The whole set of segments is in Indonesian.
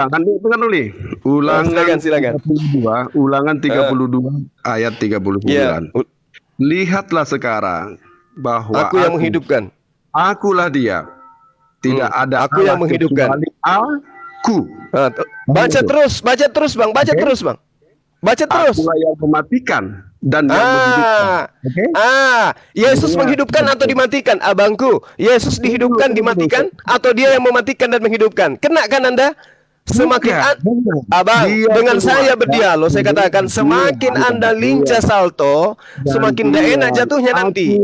Akan dipengaruhi. Silakan, silakan. 32, Ulangan 32 ayat 39. Ya, Lihatlah sekarang bahwa aku yang menghidupkan. Akulah dia. Tidak ada Aku yang Allah menghidupkan. kecuali aku. Baca terus Bang, baca terus Bang. Baca terus. Akulah yang mematikan dan yang menghidupkan. Yesus menghidupkan atau dimatikan? Abangku, Yesus dihidupkan, dimatikan, atau dia yang mematikan dan menghidupkan? Kena kan Anda? Semakin Abang dengan saya berdialog, saya katakan semakin Anda lincah salto, semakin tidak enak jatuhnya nanti.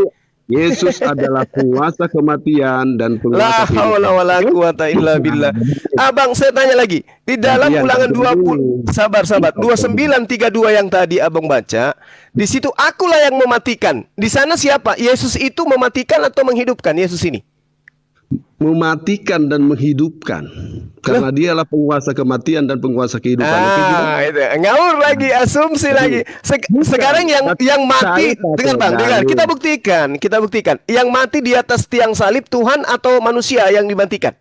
Yesus adalah penguasa kematian dan penguasa kehidupan. La haula wala quwata illa billah. Abang, saya tanya lagi. Di dalam Ulangan 20, sabar, 29:32 yang tadi Abang baca, di situ akulah yang mematikan. Di sana siapa? Yesus itu mematikan atau menghidupkan Yesus ini? Mematikan dan menghidupkan. Karena dialah penguasa kematian dan penguasa kehidupan. Itu. Ngawur lagi, asumsi lagi. Sekarang yang mati, dengar Bang, dengar. Kita buktikan. Yang mati di atas tiang salib Tuhan atau manusia yang dimatikan?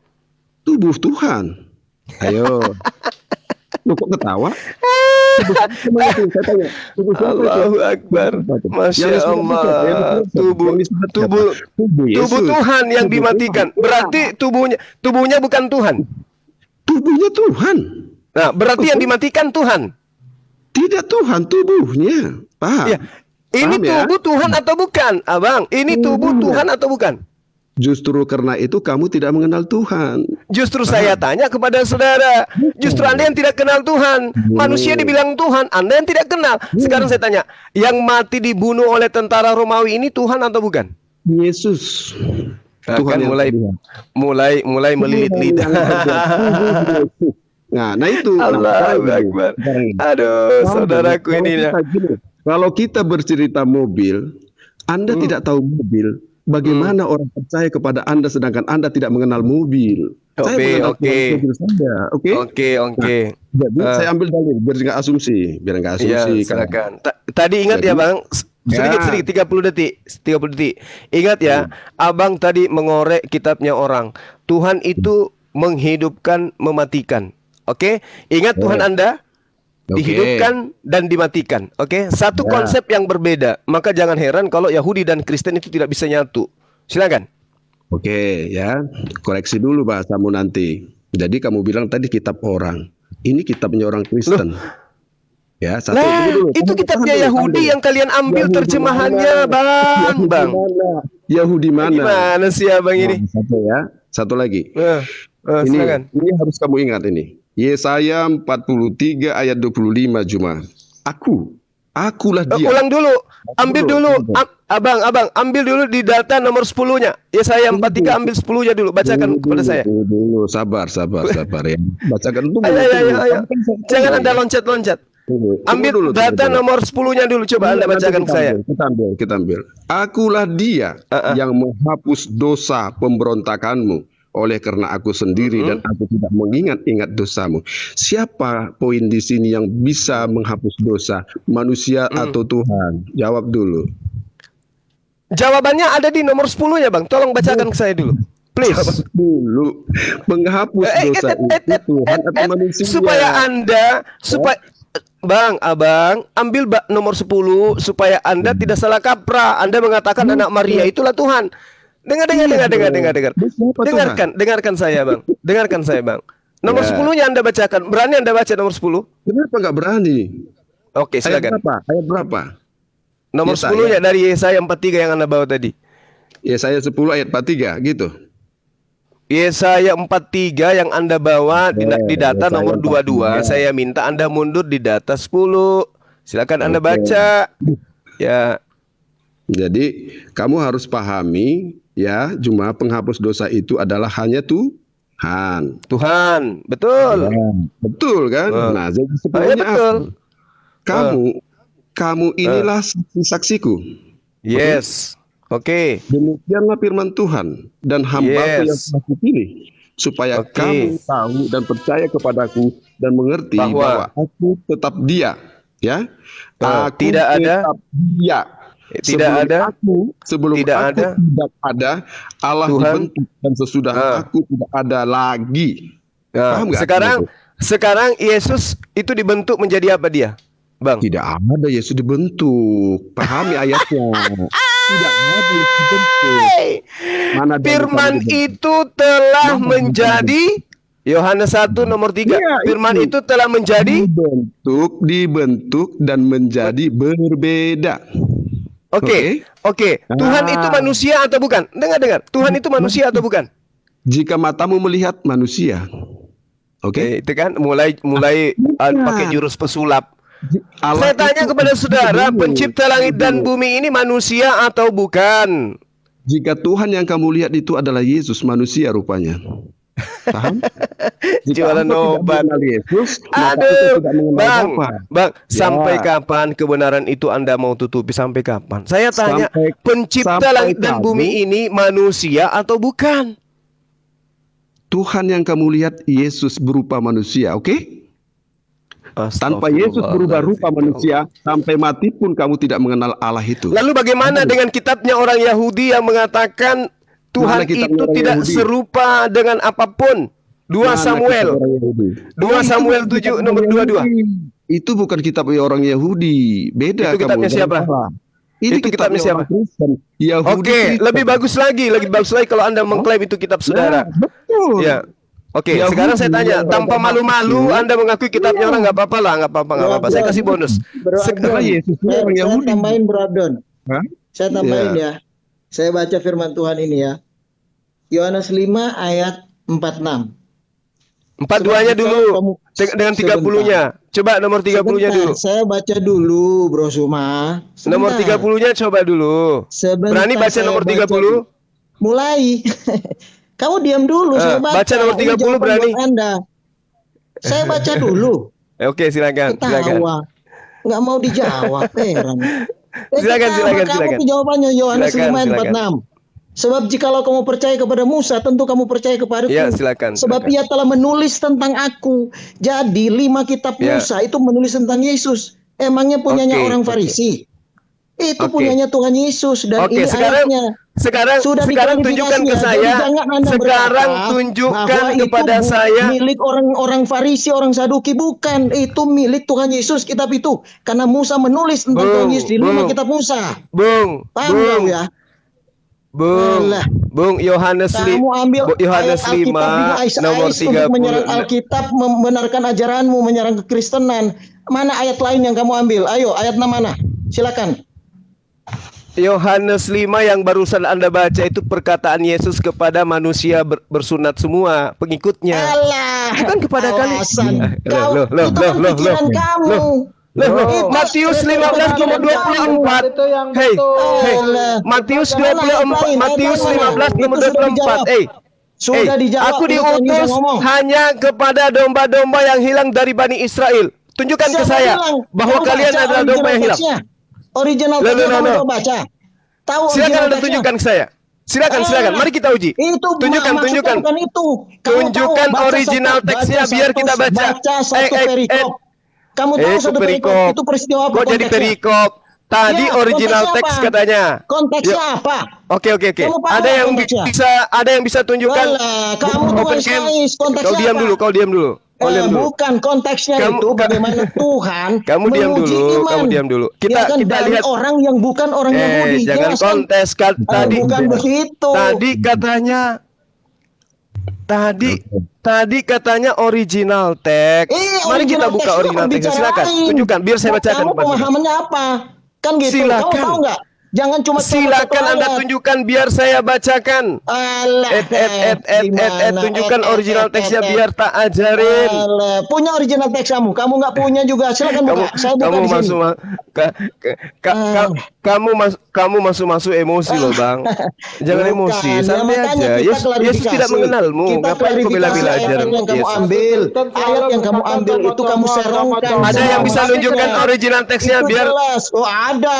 Tubuh Tuhan. Ayo. Lu kok ketawa? Allahu Akbar. Masya Allah. Tubuh Tuhan yang dimatikan. Berarti tubuhnya bukan Tuhan. Tubuhnya Tuhan. Nah, berarti yang dimatikan Tuhan. Tidak Tuhan, tubuhnya. Paham? Ya. Ini tubuh Tuhan atau bukan, Abang? Ini tubuh Tuhan atau bukan? Justru karena itu kamu tidak mengenal Tuhan. Justru saya tanya kepada saudara. Justru Anda yang tidak kenal Tuhan. Manusia dibilang Tuhan, Anda yang tidak kenal. Sekarang saya tanya, yang mati dibunuh oleh tentara Romawi ini Tuhan atau bukan? Yesus. Tuhan mulai melilit lidah. Nah itu. Allahu Akbar. Aduh, saudaraku ini ya. Kalau kita bercerita mobil, Anda tidak tahu mobil. Bagaimana orang percaya kepada Anda sedangkan Anda tidak mengenal mobil? Saya mengenal mobil saja, oke. Jadi saya ambil dalil biar nggak asumsi, Ya, silakan. Tadi ingat ya Bang, sedikit 30 detik. Ingat ya, Abang tadi mengorek kitabnya orang. Tuhan itu menghidupkan, mematikan. Oke? Ingat Tuhan Anda dihidupkan dan dimatikan. Oke, satu konsep yang berbeda. Maka jangan heran kalau Yahudi dan Kristen itu tidak bisa nyatu. Silakan. Oke, ya. Koreksi dulu bahasamu nanti. Jadi kamu bilang tadi kitab orang. Ini kitabnya orang Kristen. Ya, satu dulu. Itu kitabnya Yahudi yang kalian ambil terjemahannya, Bang. Yahudi mana? Gimana sih Abang ini? Satu ya. Satu lagi. Silakan. Ini harus kamu ingat ini. Yesaya 43 ayat 25 Juma. Akulah dia. Ulang dulu. Ambil dulu. Abang, ambil dulu di data nomor 10-nya. Yesaya 43 ambil 10-nya dulu. Bacakan kepada saya. Dulu, sabar ya. Bacakan dulu. Ayo. Jangan Anda loncat-loncat. Ambil dulu data nomor 10-nya dulu. Coba Anda bacakan ke saya. Kita ambil. Akulah dia yang menghapus dosa pemberontakanmu. Oleh karena aku sendiri dan aku tidak mengingat-ingat dosamu. Siapa poin di sini yang bisa menghapus dosa? Manusia atau Tuhan? Jawab dulu. Jawabannya ada di nomor 10-nya, Bang. Tolong bacakan ke saya dulu. Please. Dulu. Menghapus dosa itu Tuhan atau manusia? Abang, ambil nomor 10 supaya Anda tidak salah kaprah. Anda mengatakan anak Maria itulah Tuhan. Dengar. Dengarkan saya, Bang. Nomor 10-nya Anda bacakan. Berani Anda baca nomor 10? Kenapa nggak berani? Oke, silakan. Ayat berapa? Nomor 10-nya dari Yesaya 43 yang Anda bawa tadi. Yesaya 10 ayat 43 gitu. Yesaya 43 yang Anda bawa di data nomor 22. Saya minta Anda mundur di data 10. Silakan Anda baca. Ya. Jadi kamu harus pahami ya, cuma penghapus dosa itu adalah hanya Tuhan, betul. Ya, betul kan? Nah, jadi sebenarnya betul. Kamu inilah saksi-saksiku. Yes. Oke. Demikianlah firman Tuhan dan hamba-Ku yang telah kupilih, supaya kamu tahu dan percaya kepadaku dan mengerti bahwa aku tetap dia. Ya, aku tidak ada dia. Sebelum aku tidak ada, Allah Tuhan dibentuk, dan sesudah aku tidak ada lagi. Paham gak? Sekarang Yesus itu dibentuk menjadi apa dia, Bang? Tidak ada Yesus dibentuk. Pahami ayatnya. Tidak ada Yesus dibentuk. Mana ada Firman dibentuk? itu telah menjadi Yohanes 1 nomor 3. Iya, Firman itu. itu telah menjadi dibentuk dan menjadi berbeda. Oke. Tuhan itu manusia atau bukan? Dengar. Tuhan itu manusia atau bukan? Jika matamu melihat manusia. Oke. Itu kan mulai pakai jurus pesulap. Allah Saya tanya itu kepada saudara, begini. pencipta langit dan bumi ini manusia atau bukan? Jika Tuhan yang kamu lihat itu adalah Yesus, manusia rupanya. Paham? Jika Jualan engkau tidak obat. mengenal Yesus, maka Aduh, engkau tidak mengenal Bang, Bapa. Bang, Ya. sampai kapan kebenaran itu Anda mau tutupi? Sampai kapan? Saya tanya, pencipta sampai langit dan bumi ini manusia atau bukan? Tuhan yang kamu lihat Yesus berupa manusia, oke? Tanpa Yesus berubah rupa manusia, sampai mati pun kamu tidak mengenal Allah itu. Lalu bagaimana dengan kitabnya orang Yahudi yang mengatakan Tuhan Mana kitabnya itu orang tidak Yahudi? serupa dengan apapun? 2 Mana Samuel. kitab orang Yahudi? 2 Samuel Itu bukan 7 kitab nomor orang 22. Yahudi. Itu bukan kitab orang Yahudi. Beda Itu kitabnya kamu, siapa? jangan salah. Ini Itu kitabnya siapa? orang Kristen. Yahudi Oke, Kristen. lebih bagus lagi kalau Anda mengklaim itu kitab saudara. Ya, betul. Ya. Oke, Yahudi sekarang saya tanya, yang tanpa beragama malu-malu Kristen. Anda mengakui kitabnya orang, nggak apa-apa lah, nggak apa-apa. Saya kasih bonus. Karena Yesus itu orang Saya Yahudi. tambahin Bro Abdon. Hah? Saya tambahin Ya. ya. Saya baca firman Tuhan ini ya. Yohanes 5 ayat 46. 42-nya dulu dengan 30-nya. Coba nomor 30-nya Sebentar, dulu. saya baca dulu Bro Suma. Nomor Sebentar. 30-nya coba dulu. Sebentar, Berani baca saya nomor baca 30? Mulai. Kamu diam dulu, saya baca. baca nomor 30 Ini jawaban berani. buat Anda. Saya baca dulu. Oke, silakan. Ketawa. Nggak mau dijawab, heran. Silakan. Kamu jawabannya Yohanes 5 ayat Silakan. 46. Sebab jikalau kamu percaya kepada Musa, tentu kamu percaya kepadaku. Ya, silakan. Sebab ia telah menulis tentang aku. Jadi 5 kitab Ya. Musa itu menulis tentang Yesus. Emangnya punyanya Oke, orang oke. Farisi? Itu Oke. punyanya Tuhan Yesus dan Oke, ini ayatnya. sekarang Sudah tunjukkan ke diklarifikasi ya. saya. Jadi jangan Anda Sekarang berkata tunjukkan bahwa kepada itu saya. milik orang-orang Farisi, orang Saduki, bukan. Itu milik Tuhan Yesus kitab itu. Karena Musa menulis tentang Tuhan Yesus di 5 kitab Musa. Bung, Paham nggak ya? Alah. Bung Yohanes Kamu ambil Yohanes ayat Alkitab 5 nomor ais untuk menyerang 30. Alkitab, membenarkan ajaranmu, menyerang kekristenan. Mana ayat lain yang kamu ambil? Ayo, ayat mana? Silakan. Yohanes 5 yang barusan Anda baca itu perkataan Yesus kepada manusia bersunat semua pengikutnya. Alah. Bukan kepada kalian. Alasan. Kau, Loh, itu kan pikiran kamu. Itu Matius 15 nomor 24. Itu yang Hei, betul. Matius Mana ayat 24, lain? Matius Ayat mana? 15 nomor Itu sudah 24. dijawab. Sudah dijawab. Aku Itu yang bisa diutus ngomong. hanya kepada domba-domba yang hilang dari Bani Israel. Tunjukkan ke Siapa saya bilang? bahwa Kamu kalian baca adalah domba yang hilang. teksnya. Original Loh, teksnya loh, kamu loh. coba baca. Tahu Silakan original Anda teksnya? tunjukkan ke saya. Silakan. Mari kita uji. Itu Tunjukkan. maksudnya bukan itu. Kamu Tunjukkan tahu, baca original satu- teksnya baca biar satu- kita baca. Baca satu perikop. Kamu tahu Itu satu perikop itu peristiwa apa? Kok jadi konteksnya? perikop? Tadi Ya, original konteksnya teks apa? katanya. Konteksnya Yuk. apa? Oke. Kamu paham Ada yang konteksnya? ada yang bisa tunjukkan. Walah, kamu tuh Open nggak cam. sais. Konteksnya Kau diam apa? dulu. Kau diam dulu. Bukan konteksnya Kamu- itu bagaimana Tuhan Kamu diam menguji dulu. iman. Kamu diam dulu. Ya kan, Kita dari lihat. orang yang bukan orang Yahudi. Jangan Jelas kan? kontes kan. Tadi bukan begitu. Tadi katanya original teks. Mari kita buka teks itu original teksnya. bicara Silakan. lain. Tunjukkan biar saya bacakan. Kamu pemahamannya apa? Kan gitu. Silakan. Kamu tahu nggak? Jangan cuma Silakan Anda tunjukkan biar saya bacakan. Alah, Tunjukkan original teksnya biar tak ajarin. Alah, punya original teks kamu. Kamu nggak punya juga. Silakan buka. Saya buka di sini. Kamu masuk emosi loh, Bang. Jangan Bukan. emosi, Ya, santai makanya aja. kita Yesus klarifikasi. tidak mengenalmu. Kita Ngapain kau klarifikasi bela-bela ayat ajaran yang kamu Yesus? ambil. Ayat yang kamu ambil itu kamu serongkan. Ada yang bisa Sama nunjukkan maksudnya. original teksnya Itu biar jelas. Oh, ada.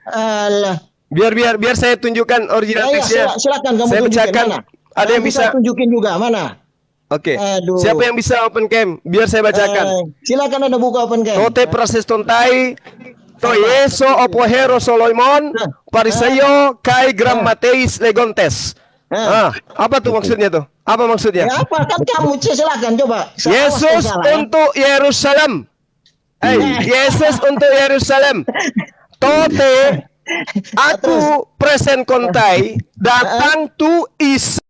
Alah. biar saya tunjukkan original Ya, teksnya. silakan kamu Saya tunjukin. bacakan. Mana? Ada yang Kamu bisa. tunjukin juga mana? Oke. Aduh. Siapa yang bisa open cam? Biar saya bacakan. Silakan Anda buka open cam. Tote proses tontai. To Yeso opohero Solomon Pariseyo kai grammateis legontes. Apa tuh maksudnya tuh? Apa maksudnya? Ya apa? Kan kamu silakan coba. Yesus untuk Yerusalem. Yesus untuk Yerusalem. Tote aku present kontai datang tu Israel.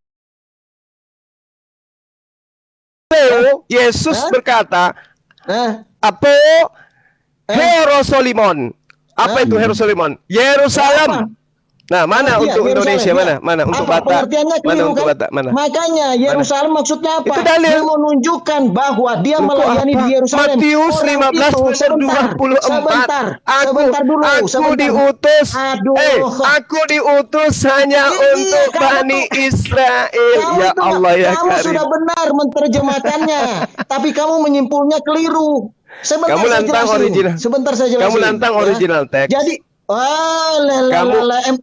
Yesus berkata, apa Hierosolimon? Apa itu Hierosolimon? Yerusalem. Nah, mana untuk Indonesia? Mana untuk Batak? Mana untuk Batak? Mana? Makanya Yerusalem maksudnya apa? Itu dalil. Dia menunjukkan bahwa dia melayani di Yerusalem. Matius 15:24. Aku diutus. Aku diutus hanya untuk Bani Israel. Ya Allah ya Kamu sudah benar menerjemahkannya, tapi kamu menyimpulnya keliru. Kamu nantang original. Sebentar saya jelasin. Kamu nantang original teks. Jadi,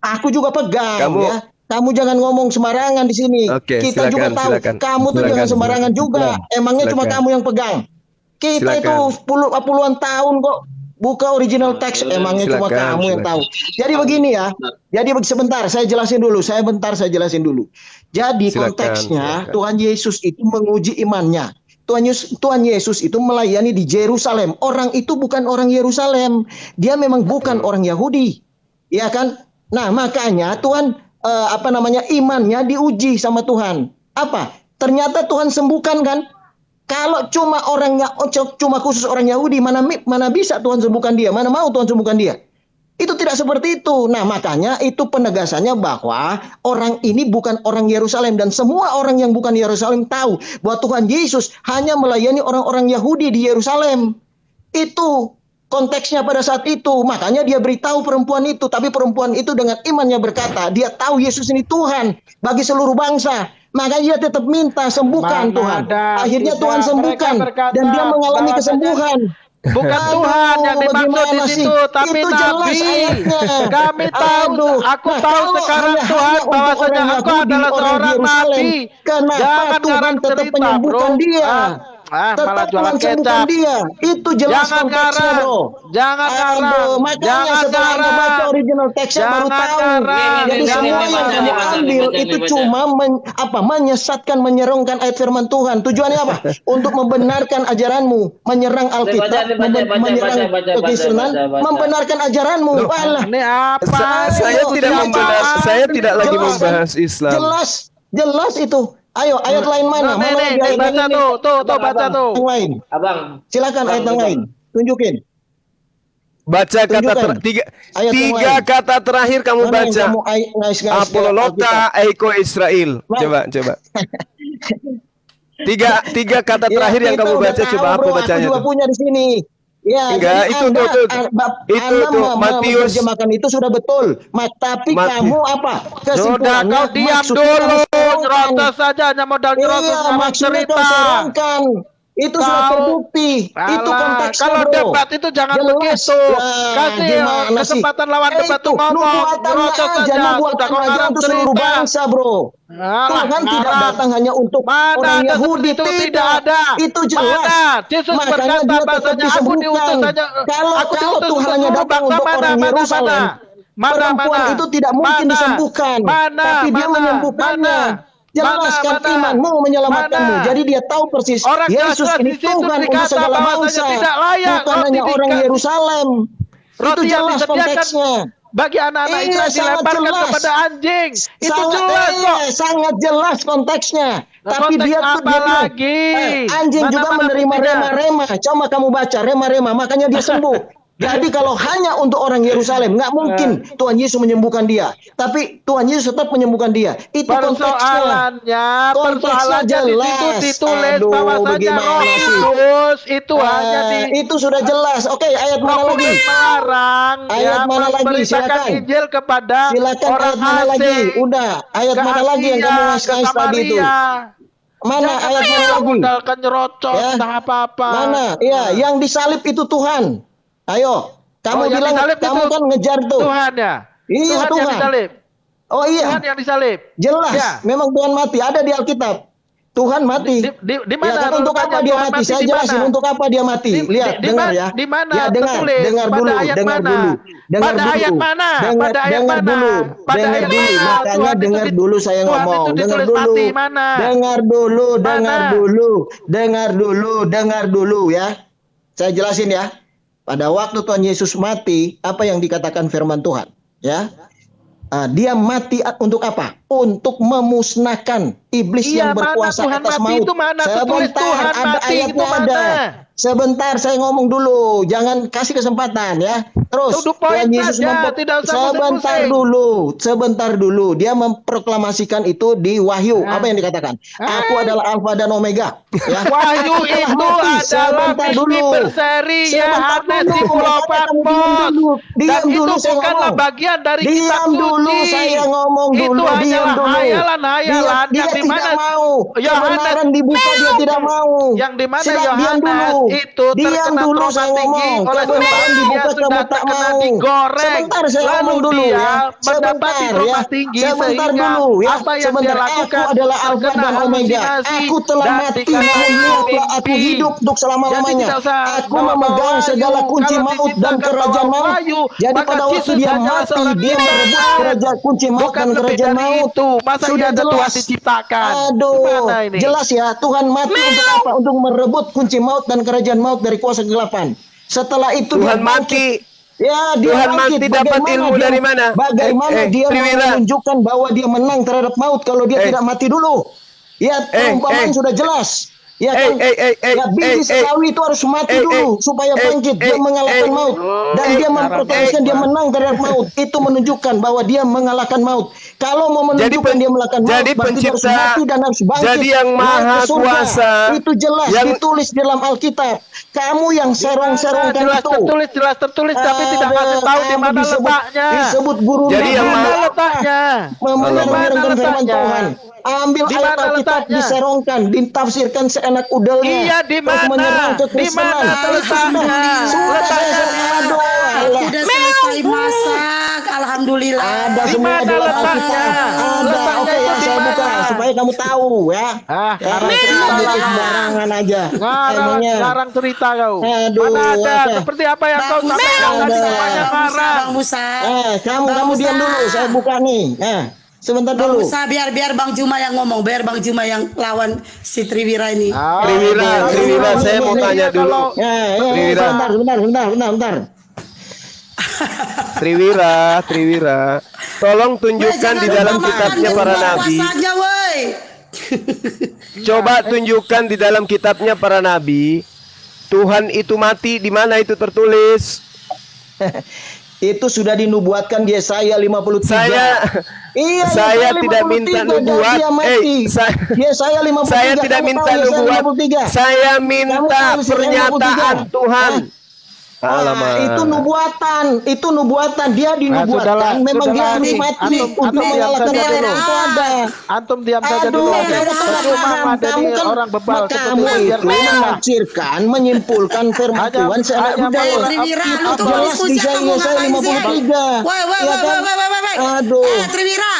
aku juga pegang ya. Kamu jangan ngomong sembarangan di sini. Kita juga tahu. Kamu tuh jangan sembarangan juga. Emangnya cuma kamu yang pegang. Kita itu puluhan tahun kok buka original teks. Emangnya cuma kamu yang tahu. Jadi begini ya. Jadi sebentar saya jelasin dulu. Jadi konteksnya Tuhan Yesus itu menguji imannya. Tuhan Yesus itu melayani di Yerusalem. Orang itu bukan orang Yerusalem. Dia memang bukan orang Yahudi. Ya kan? Nah, makanya Tuhan imannya diuji sama Tuhan. Apa? Ternyata Tuhan sembuhkan kan? Kalau cuma khusus orang Yahudi, mana bisa Tuhan sembuhkan dia? Mana mau Tuhan sembuhkan dia? Itu tidak seperti itu. Nah, makanya itu penegasannya bahwa orang ini bukan orang Yerusalem. Dan semua orang yang bukan Yerusalem tahu bahwa Tuhan Yesus hanya melayani orang-orang Yahudi di Yerusalem. Itu konteksnya pada saat itu. Makanya dia beritahu perempuan itu. Tapi perempuan itu dengan imannya berkata, dia tahu Yesus ini Tuhan bagi seluruh bangsa. Makanya dia tetap minta sembuhkan Tuhan. Akhirnya Tuhan sembuhkan. Dan dia mengalami kesembuhan. Bukan Tuhan yang dimaksud di situ, tapi Nabi. Kami tahu, aku tahu sekarang Tuhan bahwasanya aku adalah seorang Nabi. Jangan Tuhan tetap menyembuhkan dia. Malah jualan kecap. Dia. Itu jelas konteksnya, bro. Jangan garang. Makanya setelah Anda baca original teksnya baru tahu. Jadi semua yang kamu ambil itu cuma menyesatkan, menyerongkan ayat firman Tuhan. Tujuannya apa? Untuk membenarkan ajaranmu, menyerang Alkitab, menyerang kekristenan, membenarkan ajaranmu. Ini apa? Saya tidak lagi membahas Islam. Jelas itu. Ayo, ayat lain mana? Baca tuh, baca tuh. Yang lain. Abang, silakan ayat yang lain. Tunjukin. Baca tiga kata terakhir kamu baca. Apololota Eiko Israel. Coba. Tiga kata terakhir yang kamu baca, coba apa bacanya? Aku juga punya di sini. Ya, enggak, itu Matius terjemahkan itu sudah betul. Tapi kamu apa? Sudah, kau diam dulu. Nyerocos saja, hanya modal nyerocos cerita. Itu sudah terbukti. Itu konteksnya, kalau debat itu jangan begitu. Kasih kesempatan lawan debat itu ngomong. Nyerocos saja. Sudah kau ngarang seluruh bangsa, bro. Tuhan tidak datang hanya untuk orang Yahudi, tidak ada. Itu jelas. Yesus berkata bahasanya aku diutus saja. Kalau Tuhan hanya datang untuk orang Yerusalem, perempuan itu tidak mungkin disembuhkan. Tapi dia menyembuhkannya. Jelaskan imanmu menyelamatkanmu. Jadi dia tahu persis Yesus ini Tuhan untuk segala bangsa, bukan hanya orang Yerusalem. Itu jelas konteksnya. Bagi anak-anak Israel dilemparkan kepada anjing. Itu jelas kok. Sangat jelas konteksnya. Tapi dia lagi. Anjing juga menerima rema-rema. Coba kamu baca rema-rema, makanya dia sembuh. Jadi kalau hanya untuk orang Yerusalem, nggak mungkin Tuhan Yesus menyembuhkan dia. Tapi Tuhan Yesus tetap menyembuhkan dia. Itu konteksnya. Konteksnya jelas. Di situ ditulis bahwasanya Roh Kudus itu hanya itu sudah jelas. Oke, ayat mana lagi? Melarang ayat mana lagi? Silakan. Injil kepada orang asing. Mana lagi? Udah, ayat mana lagi yang kamu ngasih tadi itu? Mana ayat mana lagi? Modalkan nyerocos, entah apa-apa. Mana? Iya, yang disalib itu Tuhan. Ayo, kamu bilang kamu kan ngejar tuh. Tuhan ya. Iya, Tuhan. Yang disalib. Oh iya. Tuhan yang disalib. Jelas. Ya. Memang Tuhan mati, ada di Alkitab. Tuhan mati. Di mana? Ya, kan untuk apa dia mati? Saya jelasin untuk apa dia mati. Lihat, dengar ya. Di mana? Ya, dengar dulu, dengar dulu. Pada ayat mana? Pada ayat mana? Pada ayat mana? Makanya dengar dulu saya ngomong. Dengar dulu. Dengar dulu ya. Saya jelasin ya. Pada waktu Tuhan Yesus mati, apa yang dikatakan firman Tuhan? Ya. Dia mati untuk apa? Untuk memusnahkan iblis yang berkuasa atas maut. Sebentar, ada ayatnya ada. Sebentar, saya ngomong dulu. Jangan kasih kesempatan ya. Terus Tuhan Yesus sebentar dulu. Dia memproklamasikan itu di Wahyu. Apa yang dikatakan? Aku adalah Alfa dan Omega. Ya. Wahyu itu adalah mimpi berseri Yohanes di Pulau Patmos. Diam dulu, saya ngomong. Bagian dari kitab suci. Dulu saya ngomong dulu. Itu adalah hayalan-hayalan yang di mana Yohanes dibuka dia tidak mau. Yang di mana Yohanes itu terkena trauma tinggi oleh sebab dia sudah terkena digoreng. Sebentar saya ngomong dulu ya. Mendapati trauma tinggi sehingga apa yang dia lakukan aku adalah Alfa dan Omega. Aku telah mati namun lihatlah aku hidup untuk selama-lamanya. Aku memegang segala kunci maut dan kerajaan maut. Jadi pada waktu dia mati dia merebut kerajaan kunci maut dan kerajaan maut. Sudah jelas diciptakan. Aduh, jelas ya. Tuhan mati untuk apa? Untuk merebut kunci maut dan kerajaan maut dari kuasa kegelapan. Setelah itu Tuhan mati. Ya, dia Tuhan mati dapat ilmu dari mana? Bagaimana dia menunjukkan bahwa dia menang terhadap maut kalau dia tidak mati dulu? Ya, perumpamaan sudah jelas. Ya kan? Biji selawi itu harus mati dulu supaya bangkit. Dia mengalahkan maut dan dia memproklamasikan dia menang terhadap maut. Itu menunjukkan bahwa dia mengalahkan maut. Kalau mau menunjukkan dia mengalahkan maut, berarti dia harus mati dan harus bangkit. Jadi yang maha kuasa itu jelas ditulis dalam Alkitab. Kamu yang serong-serongkan itu. Tertulis tapi tidak kasih tahu di mana letaknya. Disebut guru. Jadi yang mana letaknya? Mendengarkan firman Tuhan. Ambil ayat Alkitab diserongkan, ditafsirkan seenak udelnya. Iya, di mana? Di mana letaknya? Sudah selesai masak, alhamdulillah. Ada semua di dalam Alkitab. Ada. Oke ya, saya buka supaya kamu tahu ya. Sembarangan aja. Ngarang cerita kau. Aduh. Mana ada? Seperti apa yang kau sampaikan tadi semuanya ngarang. Bang Musa. Kamu diam dulu. Saya buka nih. Sebentar dulu. Bang Musa, biar Bang Juma yang ngomong, biar Bang Juma yang lawan si Triwira ini. Triwira, saya mau tanya dulu. Bentar. Triwira, tolong tunjukkan di dalam kitabnya para nabi. Coba tunjukkan di dalam kitabnya para nabi. Tuhan itu mati, di mana itu tertulis? Itu sudah dinubuatkan di Yesaya 53. Saya tidak minta nubuat. Saya tidak minta nubuat. Saya minta pernyataan Tuhan. Itu nubuatan. Dia dinubuatkan. Memang dia harus mati untuk mengalahkan itu ada. Antum diam saja dulu. Kamu kan orang bebal. Kamu itu menafsirkan, menyimpulkan firman Tuhan seenak udelnya. Jelas di Yesaya 53. Aduh. Triwira,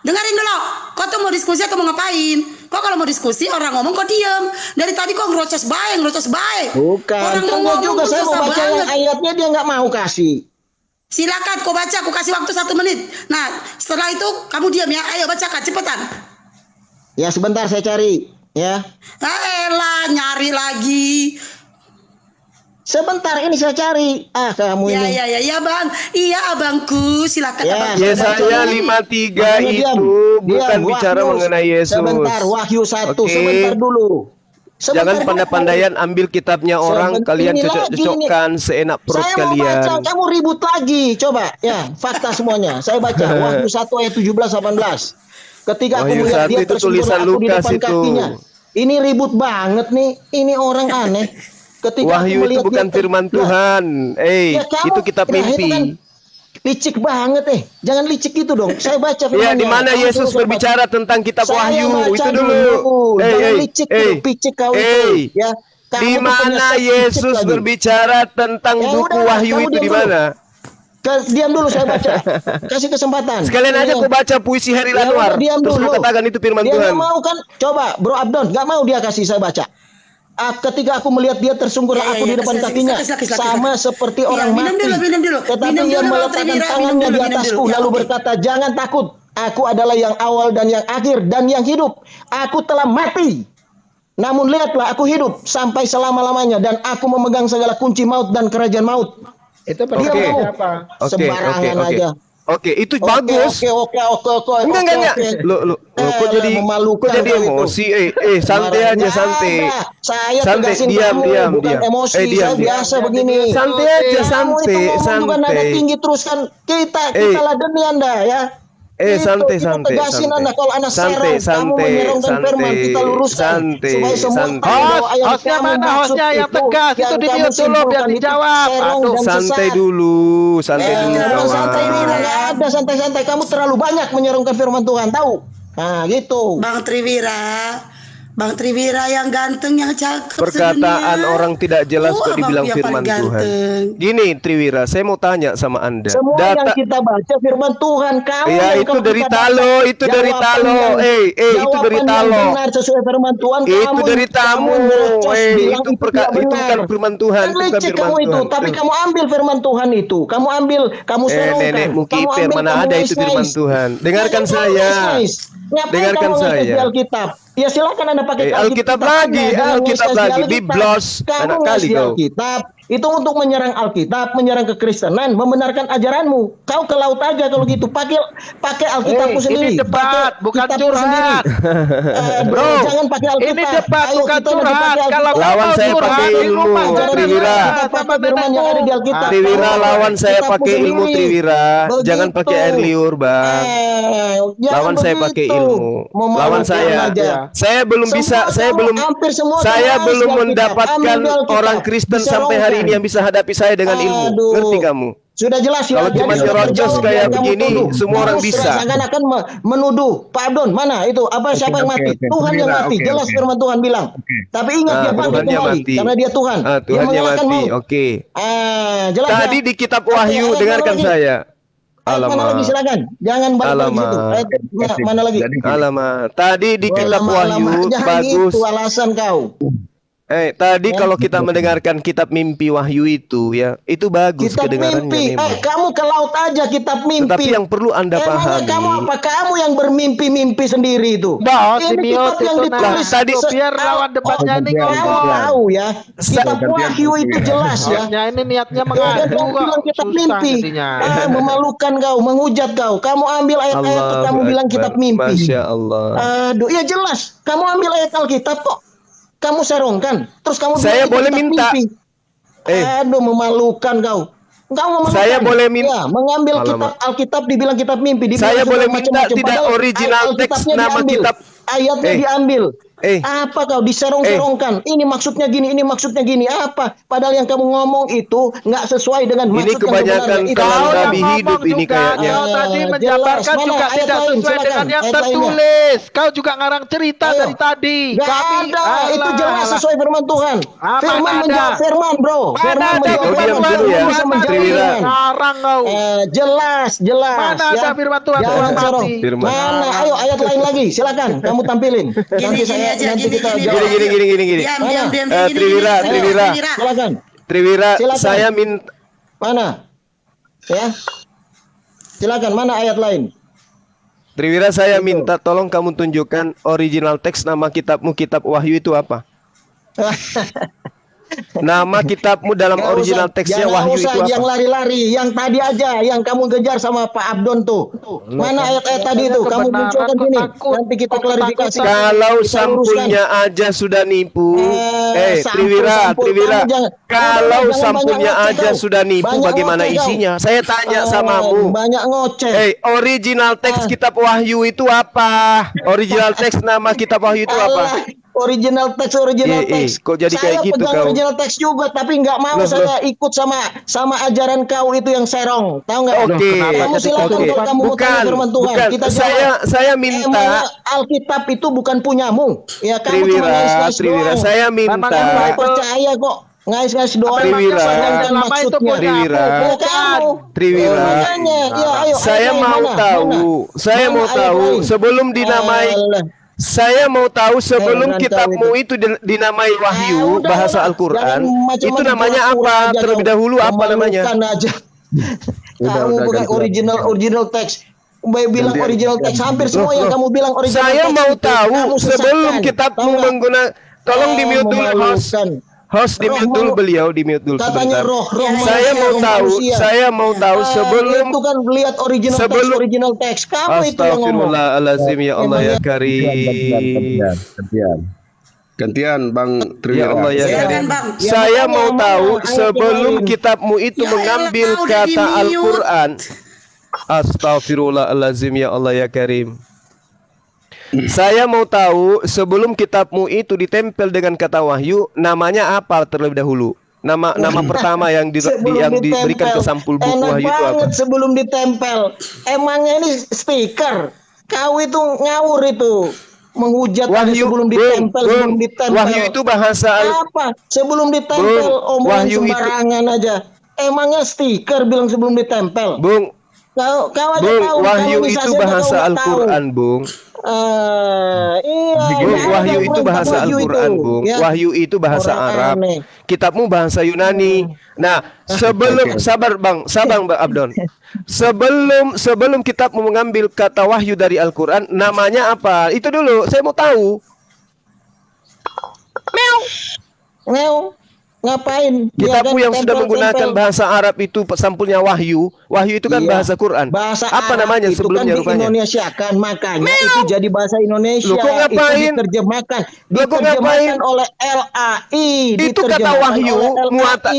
dengerin dulu. Kau tuh mau diskusi atau mau ngapain? Kok kalau mau diskusi orang ngomong kok diem. Dari tadi kok ngerocos baik. Bukan. Orang Tunggu juga saya mau baca yang ayatnya dia nggak mau kasih. Silakan kau baca, aku kasih waktu 1 menit. Nah setelah itu kamu diam ya. Ayo bacakan cepetan. Ya sebentar saya cari ya. Elah nyari lagi. Sebentar ini saya cari. Kamu ini. Ya bang. Iya abangku. Silakan abang. Yesaya 53 itu bukan bicara mengenai Yesus. Sebentar, Wahyu 1. Sebentar dulu. Jangan pandai-pandaian ambil kitabnya orang. Kalian cocok-cocokkan seenak perut kalian. Baca, kamu ribut lagi. Coba ya, fakta semuanya. Saya baca Wahyu 1 ayat 17-18. Ketika aku melihat dia tersentuh aku di depan kakinya. Ini ribut banget nih. Ini orang aneh. Ketika Wahyu itu bukan firman Tuhan. Itu kitab mimpi. Kan licik banget jangan licik itu dong. Saya baca firman. Ya, di mana Yesus berbicara tentang kitab Wahyu itu dulu. Jangan licik picik kau itu ya. Di mana Yesus berbicara tentang buku Wahyu itu di mana? Diam dulu saya baca. Kasih kesempatan. Sekalian aja kau baca puisi Hairil Anwar. Diam Terus dulu. kau katakan itu firman Dia Tuhan. nggak mau kan? Coba Bro Abdon, nggak mau dia kasih saya baca. Ketika aku melihat dia tersungkur aku di depan kakinya, sama seperti orang mati. Tetapi ia meletakkan tangannya di atasku lalu berkata, jangan takut. Aku adalah yang awal dan yang akhir dan yang hidup. Aku telah mati. Namun lihatlah aku hidup sampai selama-lamanya dan aku memegang segala kunci maut dan kerajaan maut. Itu Dia ngomong sembarangan aja. Oke, itu bagus. Oke. Enggak. Lu kok jadi emosi. Santai aja, santai. Saya santai, tegasin diam. bukan emosi. Saya biasa begini. Santai aja, santai. Bukan nada tinggi terus kan kita ladeni Anda ya. Santai. Tegasin Anda kalau Anda serong, kamu menyerongkan firman kita luruskan supaya semua hostnya mana hostnya yang tegas itu di mute dulu biar dijawab. Santai dulu kawan. Santai dulu, nggak ada santai-santai. Kamu terlalu banyak menyerongkan firman Tuhan, tahu? Nah gitu. Bang Triwira yang ganteng, yang cakep. Perkataan orang tidak jelas kok dibilang firman Tuhan. Gini Triwira, saya mau tanya sama Anda. Semua yang kita baca firman Tuhan, kamu ya itu dari Talo, itu dari Talo. Itu dari Talo. Benar sesuai firman Tuhan. Itu dari tamu. Itu bukan firman Tuhan, bukan firman Tuhan. Tapi kamu ambil firman Tuhan itu. Kamu serongkan. Nenek Mukipir, mana ada itu firman Tuhan. Dengarkan saya. Dengarkan saya. Ya silakan Anda pakai Alkitab lagi, Biblos. Kamu ngasih Alkitab itu untuk menyerang Alkitab, menyerang kekristenan, membenarkan ajaranmu. Kau ke laut aja kalau gitu. Pakai Alkitabmu sendiri. Ini debat, bukan curhat. Bro, jangan pakai Alkitab. Ini debat, bukan curhat. Kalau lawan saya pakai ilmu, Triwira. Triwira lawan saya pakai ilmu, Triwira. Jangan pakai air liur, Bang. Lawan saya pakai ilmu. Lawan saya. Saya belum mendapatkan orang Kristen sampai hari ini yang bisa hadapi saya dengan ilmu. Ngerti kamu? Sudah jelas ya. Kalau cuma nyerocos kayak begini, semua orang bisa. Jangan akan menuduh. Pak Abdon, mana itu? Siapa yang mati? Tuhan yang mati. Jelas firman Tuhan bilang. Tapi ingat dia bangkit kembali karena dia Tuhan. Tuhan yang mati. Oke. Jelas. Tadi di kitab Wahyu, dengarkan saya. Mana lagi silakan. Jangan balik situ. Mana lagi? Tadi di kitab Wahyu bagus. Itu alasan kau. Tadi kalau kita mendengarkan kitab mimpi Wahyu itu ya, itu bagus kitab kedengarannya mimpi. Kamu ke laut aja kitab mimpi. Tetapi yang perlu Anda pahami. Kamu yang bermimpi-mimpi sendiri itu. Ini kitab yang ditulis tadi biar lawan debatnya ini ngomong. Tahu ya. Kitab Wahyu itu jelas ya. Ini niatnya mengadu kok. Kitab mimpi. Memalukan kau, menghujat kau. Kamu ambil ayat-ayat kamu bilang kitab mimpi. Masya Allah. Ya jelas. Kamu ambil ayat Alkitab kok. Kamu serongkan, terus kamu saya boleh minta. Mimpi. Memalukan kau. Saya boleh minta. Mengambil kitab Alkitab dibilang kitab mimpi. Saya boleh minta tidak original teks nama kitab. Ayatnya diambil. Apa kau diserong-serongkan? Ini maksudnya gini, ini maksudnya gini. Apa? Padahal yang kamu ngomong itu nggak sesuai dengan maksud yang kebanyakan kalangan kami hidup ini kayaknya. Kau tadi menjabarkan juga tidak sesuai dengan yang tertulis. Kau juga ngarang cerita dari tadi. Gak ada. Itu jelas sesuai firman Tuhan. Firman menjawab firman, bro. Firman menjawab firman ya. Ngarang kau. Jelas. Mana ada firman Tuhan? Mana? Ayo ayat lain lagi. Silakan. Kamu tampilin. Nanti kita jawab. Gini. Triwira. Silakan. Saya minta. Mana? Ya. Silakan. Mana ayat lain? Triwira, saya minta tolong kamu tunjukkan original teks nama kitabmu, kitab Wahyu itu apa? Nama kitabmu dalam original teksnya Wahyu itu apa? Yang lari-lari, yang tadi aja, yang kamu kejar sama Pak Abdon tuh. Mana ayat-ayat tadi itu? Kamu munculkan sini. Nanti kita klarifikasi. Kalau sampulnya aja sudah nipu, Triwira. Kalau sampulnya aja sudah nipu, bagaimana isinya? Saya tanya samamu. Banyak ngoceh. Original teks kitab Wahyu itu apa? Original teks nama kitab Wahyu itu apa? Original teks. Kok jadi kayak gitu kau? Saya original teks juga, tapi nggak mau saya ikut sama ajaran kau itu yang serong, tahu nggak? Oke. Kamu silakan kalau kamu mau tanya firman Tuhan. Bukan. Kita saya minta. Alkitab itu bukan punyamu. Ya kamu Triwira, saya minta. Kamu percaya kok. Ngais-ngais doang. Triwira. Panjangkan Lama itu maksudnya. punya Triwira. aku, Oh, bukan. kamu. Triwira. Makanya, ya, ayo, Saya ayo, mau mana? tahu, saya Mana mau ayat tahu lain? sebelum dinamai, Alah. saya mau tahu sebelum Heran kitabmu kau itu dinamai Wahyu, udah, bahasa udah. Al-Quran, Jangan macam-macam itu namanya pura-pura apa? aja Terlebih kau. dahulu apa namanya? Memalukan aja. Kamu Udah, bukan gantian. original text. Bilang Gantian. original text, hampir semua yang kamu bilang original Saya text mau itu, tahu kamu sebelum sesatkan. kitabmu Tahu nggak? menggunakan, tolong di mute dulu host. Memalukan. Host di Roh mute dulu malu- beliau, di mute dulu Katanya sebentar. roh Saya manusia, mau roh tahu, manusia. saya mau tahu sebelum itu kan lihat original text. Kamu itu yang ngomong. Astagfirullahalazim ya Allah ya Karim. Gantian Bang Ya Triwira. Allah ya Silakan, Karim. Bang. Ya, Saya makanya, mau mana tahu ayat yang sebelum lain? kitabmu itu Ya mengambil elah, udah kata di-mute. Al-Quran. Astagfirullahalazim ya Allah ya Karim. Saya mau tahu sebelum kitabmu itu ditempel dengan kata wahyu, namanya apa terlebih dahulu? Nama pertama yang Sebelum diberikan ke ditempel. sampul buku Enak wahyu itu apa? banget sebelum ditempel. Emangnya ini stiker? Kau itu ngawur itu. Menghujat tadi Wahyu, sebelum Bung, ditempel, Bung. sebelum ditempel. Wahyu itu bahasa apa? Sebelum ditempel Bung, omongan wahyu itu- sembarangan aja. Emangnya stiker bilang sebelum ditempel? Bung, Kau aja Bung, tahu wahyu kanonisasi itu aja kau bahasa nggak Al-Quran, tahu. Bung. Iya, Bung, ada wahyu yang itu perintah bahasa wahyu Al-Quran, itu, Bung. ya. Wahyu itu bahasa Orang Arab. aneh. Kitabmu bahasa Yunani. Nah, sebelum sabar Bang Abdon. Sebelum kitabmu mengambil kata wahyu dari Al-Quran, namanya apa? Itu dulu, saya mau tahu. Ngeu, ngapain? Dia Kitabmu kan yang sudah menggunakan tempel-tempel. bahasa Arab itu sampulnya wahyu. Wahyu itu kan Iya. bahasa Quran. Bahasa apa Arab namanya itu sebelumnya kan rupanya? diindonesiakan, makanya itu jadi bahasa Indonesia. Loh, kok ngapain? Itu diterjemahkan, Loh, kok ngapain? oleh LAI. Itu kata diterjemahkan wahyu, oleh LAI. muatan.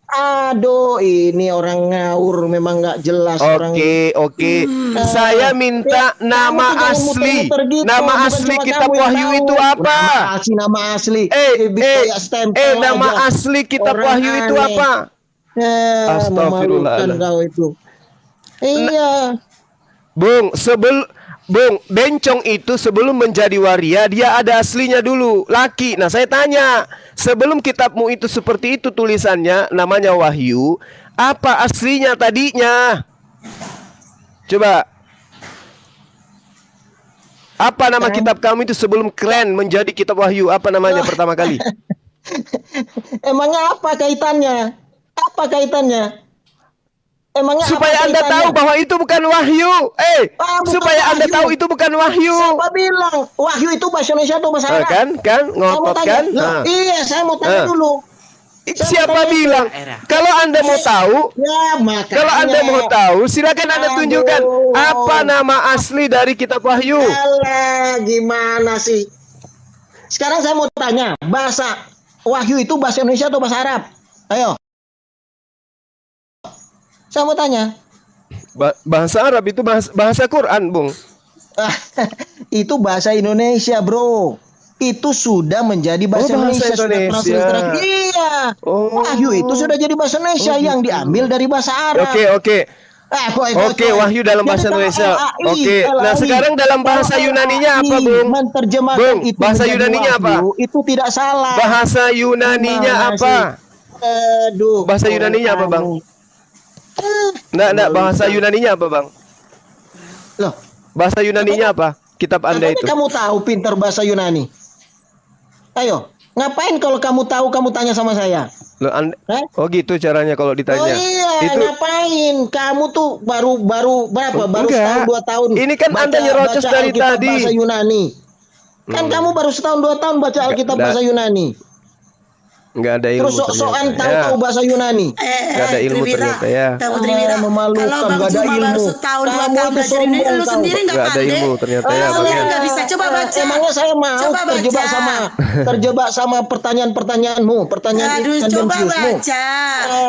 Aduh, ini orang ngawur, memang nggak jelas orang. Oke. Saya minta Kamu nama tuh jangan asli. muter-muter gitu, Nama bukan asli cuma kitab kamu yang wahyu tahu. itu apa? Nama asli. Kayak stempel Nama aja. asli kitab Orang wahyu itu aneh. apa? Memalukan Astagfirullahaladzim. kau itu. Iya. Bung, bencong itu sebelum menjadi waria dia ada aslinya dulu, laki. Nah, saya tanya, sebelum kitabmu itu seperti itu tulisannya, namanya wahyu, apa aslinya tadinya? Coba. Apa nama kitab kamu itu sebelum keren menjadi kitab wahyu? Apa namanya pertama kali? Emangnya apa kaitannya? Apa kaitannya? Emangnya Supaya apa Anda kaitannya? tahu bahwa itu bukan wahyu. Bukan Supaya Anda wahyu. tahu itu bukan wahyu. Siapa bilang wahyu itu bahasa Indonesia atau bahasa Arab? Kan, Saya mau ngotot tanya. kan? Loh, iya, saya mau tanya dulu. Siapa bilang? Kalau Anda mau tahu, Ya, makanya. kalau Anda mau tahu, silakan Anda Aduh. tunjukkan apa nama asli dari kitab wahyu. Alah, gimana sih? Sekarang saya mau tanya, bahasa wahyu itu bahasa Indonesia atau bahasa Arab? Ayo. Saya mau tanya. Bahasa Arab itu bahasa Quran, Bung. Itu bahasa Indonesia, bro. Itu sudah menjadi bahasa, bahasa Indonesia. Sudah Indonesia. transliterasi. Iya. Wahyu itu sudah jadi bahasa Indonesia yang diambil dari bahasa Arab. Oke. Oke, wahyu dalam bahasa Indonesia. Oke. Nah, sekarang dalam bahasa Yunaninya apa, Bung? Menerjemahkan Bung, itu bahasa menjadi Yunaninya apa? wahyu, itu tidak salah. Bahasa Yunaninya Gimana apa? sih? Aduh. Bahasa Yunaninya apa, Bang? Nggak, bahasa Yunaninya apa, Bang? Loh, Bahasa Yunaninya apa? Kitab Anda katanya itu. kamu tahu pintar bahasa Yunani. Ayo, ngapain kalau kamu tahu kamu tanya sama saya? Loh, oh gitu caranya kalau ditanya. Oh iya, Itu ngapain? Kamu tuh baru berapa? Baru Enggak. setahun 2 tahun. Ini kan Anda nyerocos baca dari Alkitab tadi. Bahasa Yunani. Kan kamu baru setahun 2 tahun baca Alkitab Enggak. bahasa Yunani. nggak ada ilmu. Terus sok-sokan ternyata. tahu bahasa Yunani. Nggak ada ilmu ternyata ya. Tahu Triwira. Memalukan, Kalau Bang nggak ada Juma baru ilmu. setahun 2 Kamu tahun itu belajar ini, sombong lu tahu. sendiri nggak Nggak ada pandai. ilmu ternyata ya, Lu Bang, sendiri ya. nggak bisa. Coba baca. Emangnya saya mau Coba terjebak baca. sama pertanyaan-pertanyaanmu, pertanyaan Aduh, coba tendensiusmu. baca.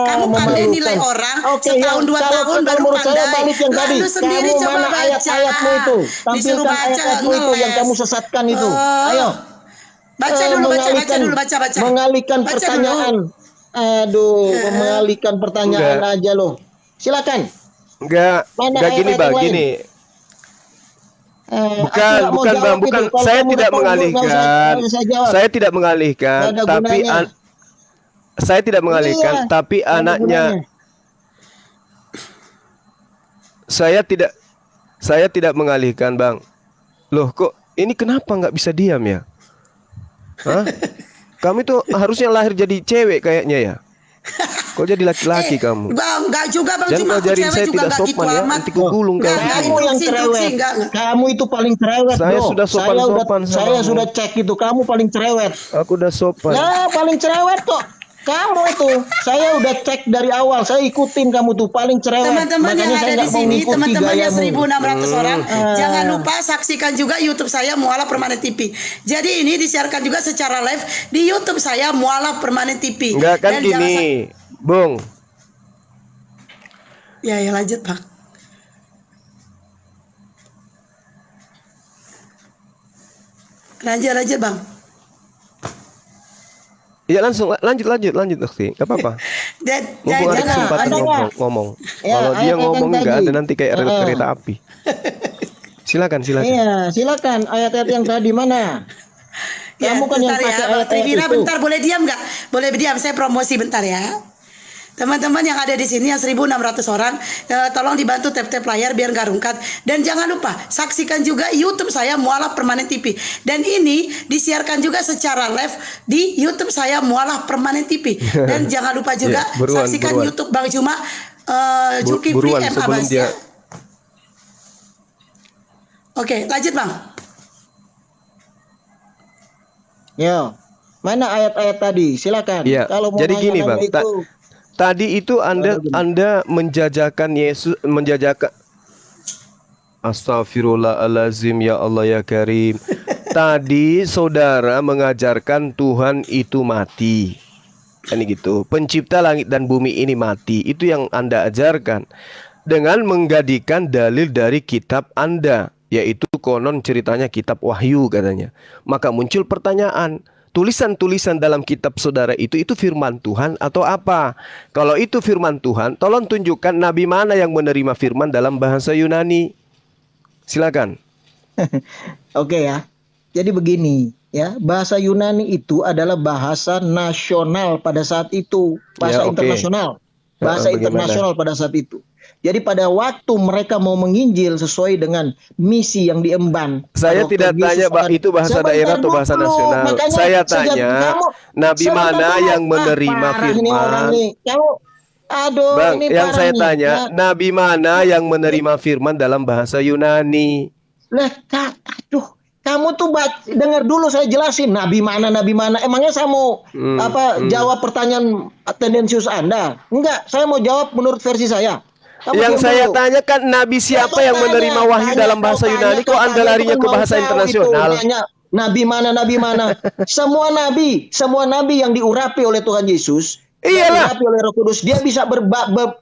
Kamu pandai Memalukan. nilai orang Oke, setahun 2 kalau tahun baru menurut saya pandai. balik yang tadi. Lu sendiri Kamu coba mana baca. ayat-ayatmu itu? Disuruh Tampilkan baca, ayat-ayatmu itu yang ngeles. kamu sesatkan itu. Oh. Ayo. Baca dulu, baca dulu. Mengalihkan Baca pertanyaan. dulu. Aduh, mengalihkan pertanyaan aja loh. Silakan. Enggak gini, ayat-ayat Bang, yang lain? gini. Aku Bukan, nggak mau jawab Bang, itu. bukan. Kalau Saya kamu tidak udah tahu, mengalihkan. nggak usah jawab. Saya tidak mengalihkan, Nggak ada tapi gunanya. Saya tidak mengalihkan, Iya, tapi apa anaknya gunanya? saya tidak mengalihkan, Bang. Loh, kok ini kenapa nggak bisa diam ya? Hah? Kamu itu harusnya lahir jadi cewek kayaknya ya. Kok jadi laki-laki kamu? Bang, enggak juga Bang, Jangan cuma aku ngajarin cewek saya juga tidak enggak gitu sopan ya. amat. Nanti kugulung Enggak, kamu. enggak, Kamu yang instruksi, cerewet. enggak. Kamu itu paling cerewet, Saya bro. sudah sopan-sopan sama Saya kamu. sudah cek itu. Kamu paling cerewet. Aku udah sopan. Ya, paling cerewet kok. Kamu itu. Saya udah cek dari awal. Saya ikutin kamu tuh paling cerewet. Teman-teman yang Makanya saya ada di nggak mau sini, ngikuti teman-teman yang gayamu. 1.600 orang, jangan lupa saksikan juga YouTube saya Mualaf Permanen TV. Jadi ini disiarkan juga secara live di YouTube saya Mualaf Permanen TV. Enggak kan Dan jangan gini, Bung. Ya, lanjut Bang. Lanjut Bang. Ya langsung lanjut Dokter. Enggak apa-apa. Mumpung ada kesempatan ngomong. Ya, Kalau dia ayat-ayat ngomong yang enggak tadi. ada nanti kayak rel kereta api. Silakan. Iya, silakan ayat-ayat yang tadi mana? Ya, Kamu kan yang bentar pakai ya, Bang ayat-ayat Trivira, itu. bentar boleh diam nggak? Boleh diam, saya promosi bentar ya. Teman-teman yang ada di sini yang 1.600 orang, tolong dibantu tap-tap layar biar nggak rungkat. Dan jangan lupa saksikan juga YouTube saya Mualaf Permanen TV. Dan ini disiarkan juga secara live di YouTube saya Mualaf Permanen TV. Dan jangan lupa juga saksikan YouTube Bang Juma Zulkifli M. Abbas ya. Oke, lanjut Bang. Yo, mana ayat-ayat tadi? Silakan. Iya. Kalau mau Jadi gini, Bang. itu, Tadi itu Anda menjajakan Yesus, menjajakan. Astagfirullahalazim, ya Allah ya Karim. Tadi saudara mengajarkan Tuhan itu mati. Ini gitu. Pencipta langit dan bumi ini mati. Itu yang Anda ajarkan. Dengan menggadikan dalil dari kitab Anda, yaitu konon ceritanya kitab Wahyu katanya. Maka muncul pertanyaan, tulisan-tulisan dalam kitab saudara itu firman Tuhan atau apa? Kalau itu firman Tuhan, tolong tunjukkan nabi mana yang menerima firman dalam bahasa Yunani. Silakan. Oke ya. Jadi begini ya, bahasa Yunani itu adalah bahasa nasional pada saat itu, bahasa internasional. Bahasa internasional pada saat itu. Jadi pada waktu mereka mau menginjil sesuai dengan misi yang diemban. Saya tidak tanya itu bahasa daerah atau bahasa nasional. Saya tanya nabi mana yang menerima firman. Aduh, Bang, ini yang saya nih. tanya, nabi mana yang menerima firman dalam bahasa Yunani? Lah, aduh, kamu tuh dengar dulu saya jelasin nabi mana. Emangnya saya mau jawab pertanyaan tendensius Anda? Enggak, saya mau jawab menurut versi saya. Yang saya tanyakan nabi siapa yang menerima wahyu dalam bahasa Yunani? Kok Anda larinya ke bahasa internasional? Nabi mana? Semua nabi yang diurapi oleh Tuhan Yesus, diurapi oleh Roh Kudus, dia bisa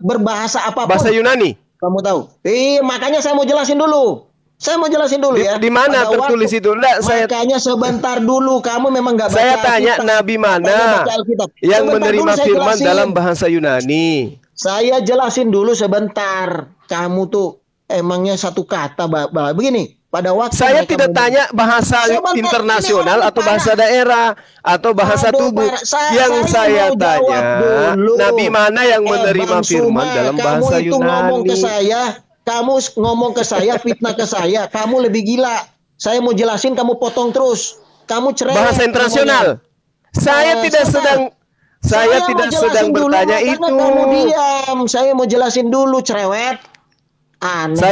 berbahasa apapun. Bahasa Yunani. Kamu tahu? Makanya saya mau jelasin dulu. Ya. Di mana tertulis itu? Makanya sebentar dulu. Kamu memang nggak baca. Saya tanya nabi mana yang menerima firman dalam bahasa Yunani? Saya jelasin dulu sebentar. Kamu tuh emangnya satu kata begini. Pada waktu saya tidak tanya bahasa internasional atau bahasa daerah atau bahasa tubuh. Yang saya tanya nabi mana yang menerima firman dalam bahasa Yunani? Kamu ngomong ke saya, fitnah ke saya. Kamu lebih gila. Saya mau jelasin, kamu potong terus. Kamu cerewet. Bahasa internasional. Saya tidak sedang bertanya itu. Kamu diam. Saya mau jelasin dulu, cerewet. Aneh.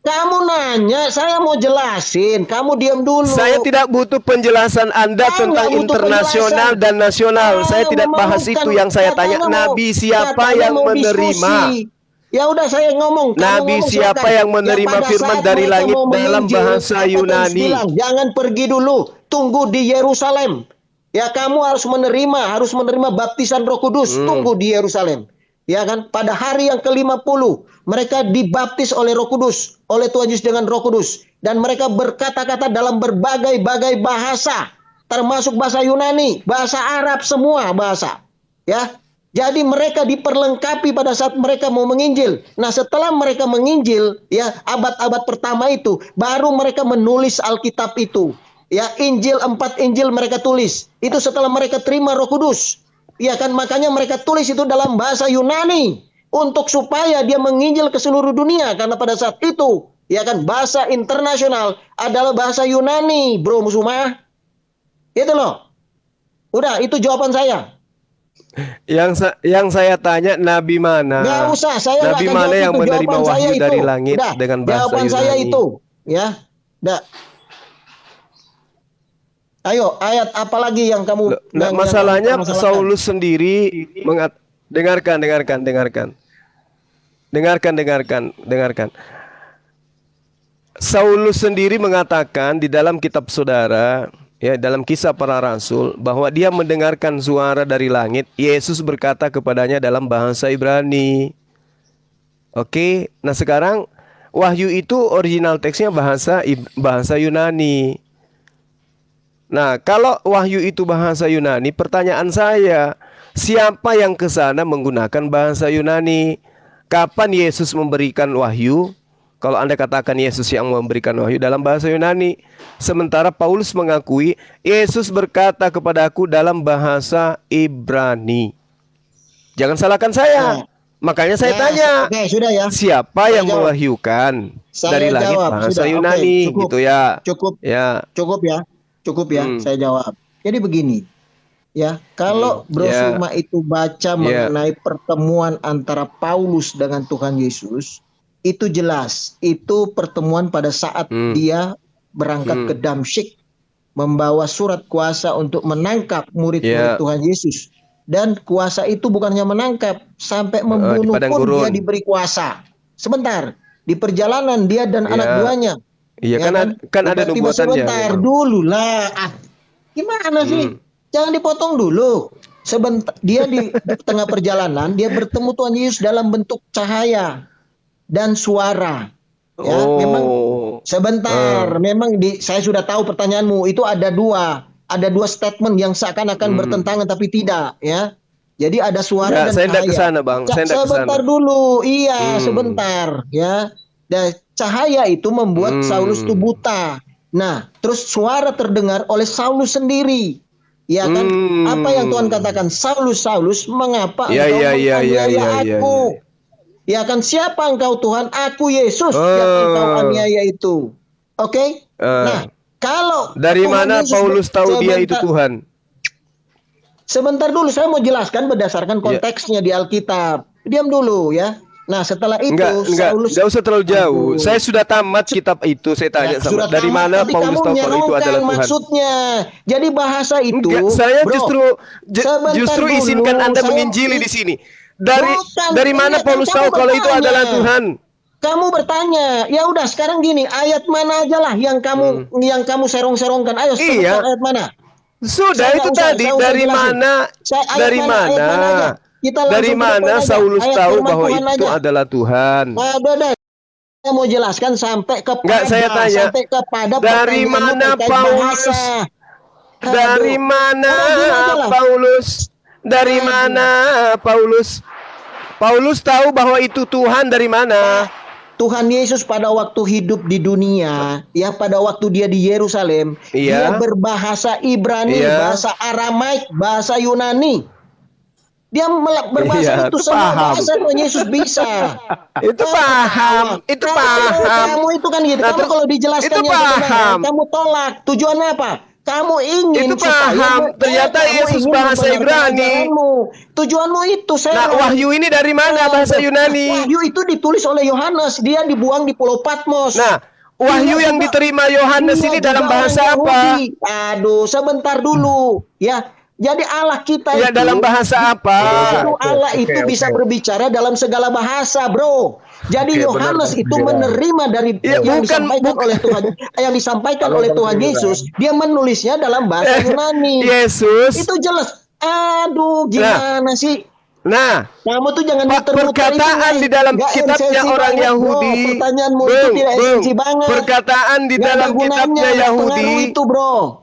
Kamu nanya, saya mau jelasin. Kamu diam dulu. Saya tidak butuh penjelasan Anda tentang internasional dan nasional. Saya tidak bahas itu. Yang saya tanya, nabi siapa yang menerima? Ya udah saya ngomong. Nabi siapa yang menerima firman dari langit dalam bahasa Yunani? Jangan pergi dulu, tunggu di Yerusalem. Ya kamu harus menerima baptisan Roh Kudus. Tunggu di Yerusalem. Ya kan? Pada hari yang ke-50 mereka dibaptis oleh Roh Kudus, oleh Tuhan Yesus dengan Roh Kudus, dan mereka berkata-kata dalam berbagai-bagai bahasa, termasuk bahasa Yunani, bahasa Arab, semua bahasa. Ya. Jadi mereka diperlengkapi pada saat mereka mau menginjil. Nah setelah mereka menginjil, ya abad-abad pertama itu, baru mereka menulis Alkitab itu. Ya, Injil, 4 Injil mereka tulis. Itu setelah mereka terima Roh Kudus. Ya kan, makanya mereka tulis itu dalam bahasa Yunani untuk supaya dia menginjil ke seluruh dunia, karena pada saat itu ya kan bahasa internasional adalah bahasa Yunani, bro Musumah. Itu loh. Udah, itu jawaban saya. Yang saya tanya, nabi mana? Nggak usah, saya nabi mana yang menerima wahyu dari langit udah, dengan bahasa jawaban Yunani? saya itu, ya. Udah. Ayo, ayat apa lagi yang kamu... masalahnya Saulus sendiri dengarkan. Saulus sendiri mengatakan di dalam kitab saudara, ya, dalam Kisah Para Rasul, bahwa dia mendengarkan suara dari langit. Yesus berkata kepadanya dalam bahasa Ibrani. Oke, nah sekarang wahyu itu original teksnya bahasa Yunani. Nah, kalau wahyu itu bahasa Yunani, pertanyaan saya, siapa yang ke sana menggunakan bahasa Yunani? Kapan Yesus memberikan wahyu? Kalau Anda katakan Yesus yang memberikan wahyu dalam bahasa Yunani, sementara Paulus mengakui Yesus berkata kepadaku dalam bahasa Ibrani. Jangan salahkan saya. Makanya saya tanya, sudah ya. Siapa yang mewahyukan dari langit bahasa Yunani? Gitu ya. Cukup ya, saya jawab. Jadi begini, ya, kalau Bro Suma itu baca mengenai pertemuan antara Paulus dengan Tuhan Yesus, itu jelas, itu pertemuan pada saat dia berangkat ke Damsyik, membawa surat kuasa untuk menangkap murid-murid Tuhan Yesus. Dan kuasa itu bukannya menangkap, sampai membunuh pun dia diberi kuasa. Sebentar, di perjalanan dia dan anak buahnya. Iya, ya kan ada nubuatannya. Sebentar dulu lah. Gimana sih? Jangan dipotong dulu. Sebentar, dia di tengah perjalanan dia bertemu Tuhan Yesus dalam bentuk cahaya dan suara. Ya, memang sebentar. Memang saya sudah tahu pertanyaanmu itu ada dua statement yang seakan-akan bertentangan tapi tidak, ya. Jadi ada suara dan saya cahaya. Saya kesana, Bang. Sebentar dulu. Iya, sebentar, ya. Dan cahaya itu membuat Saulus itu buta. Nah, terus suara terdengar oleh Saulus sendiri. Ya kan? Apa yang Tuhan katakan? Saulus, Saulus, mengapa engkau menganiaya aku? Ya kan? Siapa engkau Tuhan? Aku Yesus yang engkau aniaya itu. Oke? Nah, kalau dari mana Paulus tahu dia itu Tuhan? Sebentar dulu, saya mau jelaskan berdasarkan konteksnya di Alkitab. Diam dulu ya. Nah, setelah itu Saulus, enggak usah terlalu jauh. Saya sudah tamat kitab itu. Saya tanya dari mana Paulus tahu kalau itu adalah Tuhan? Maksudnya, jadi bahasa itu. Saya justru izinkan Anda menginjili di sini. Dari mana Paulus tahu kalau itu adalah Tuhan? Kamu bertanya, ya udah sekarang gini, ayat mana aja lah yang kamu serong-serongkan. Ayo, ayat mana? Sudah itu tadi dari mana? Dari mana Saulus tahu bahwa itu adalah Tuhan? Saya mau jelaskan sampai kepada saya tanya, sampai kepada dari mana Paulus? Dari mana Paulus? Dari mana Paulus? Paulus tahu bahwa itu Tuhan dari mana? Tuhan Yesus pada waktu hidup di dunia, ya pada waktu dia di Yerusalem, dia berbahasa Ibrani, bahasa Aramaik, bahasa Yunani. Dia berbahasa itu semua bahasa Tuhan Yesus bisa. Itu paham. Kamu itu kan gitu. Kamu kalau dijelaskan itu paham. Kamu tolak. Tujuannya apa? Kamu ingin itu paham. Ternyata Yesus bahasa Ibrani. Tujuanmu itu wahyu ini dari mana bahasa Yunani? Wahyu itu ditulis oleh Yohanes. Dia dibuang di Pulau Patmos. Nah, wahyu yang diterima Yohanes ini dalam bahasa apa? Aduh, sebentar dulu. Ya. Jadi Allah kita itu dalam bahasa apa? Allah itu bisa berbicara dalam segala bahasa, bro. Jadi Yohanes itu menerima dari yang disampaikan oleh Tuhan, yang disampaikan oleh Tuhan Yesus, dia menulisnya dalam bahasa Yunani. Yesus itu jelas. Aduh, gimana sih? Nah, kamu tuh jangan perkataan di dalam kitabnya orang Yahudi. Pertanyaanmu itu tidak esensi banget. Perkataan di dalam kitabnya Yahudi itu, bro.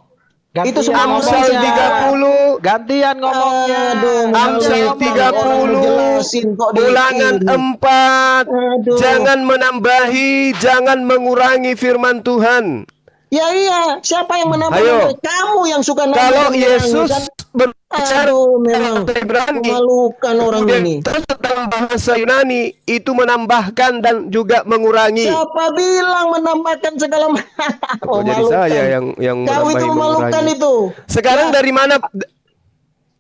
Itu semua Amsal 30 gantian ngomongnya. Amsal 30 Ulangan 4 jangan menambahi, jangan mengurangi firman Tuhan. Ya iya, siapa yang menambah? Ayo. Kamu yang suka nambah. Kalau dan Yesus kan? berbicara memang memalukan orang ini. tentang bahasa Yunani itu menambahkan dan juga mengurangi. Siapa bilang menambahkan segala macam? Oh, jadi saya yang Kau itu memalukan itu. Sekarang dari mana?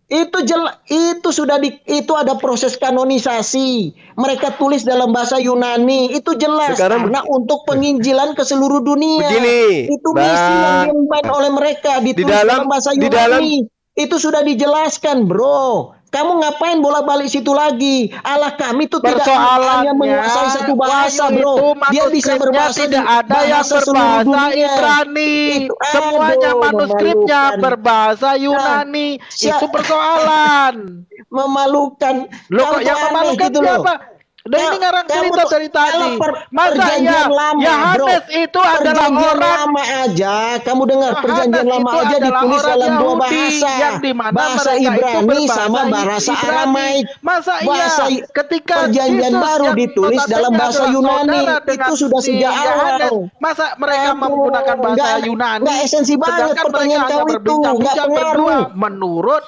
Itu sudah itu ada proses kanonisasi. Mereka tulis dalam bahasa Yunani. Itu jelas karena untuk penginjilan ke seluruh dunia. Begini, itu misi yang diemban oleh mereka ditulis dalam bahasa Yunani. Itu sudah dijelaskan, bro. Kamu ngapain bolak-balik situ lagi? Allah kami itu tidak hanya menguasai satu bahasa, bro. Dia bisa berbahasa tidak ada yang berbahasa Ibrani. Semuanya manuskripnya berbahasa Yunani. Itu persoalan. Memalukan. Loh, kok yang memalukan gitu siapa? Dan ini ngarang cerita dari tadi. Masa Yohanes itu adalah orang lama aja. Kamu dengar perjanjian lama aja ditulis dalam dua bahasa. Yang dimana bahasa Ibrani sama bahasa Aramaik. Masa bahasa ketika perjanjian baru ditulis dalam bahasa Yunani. Itu sudah sejak awal. Masa mereka menggunakan bahasa Yunani? Enggak esensi banget pertanyaan kau itu. Enggak pengaruh. Menurut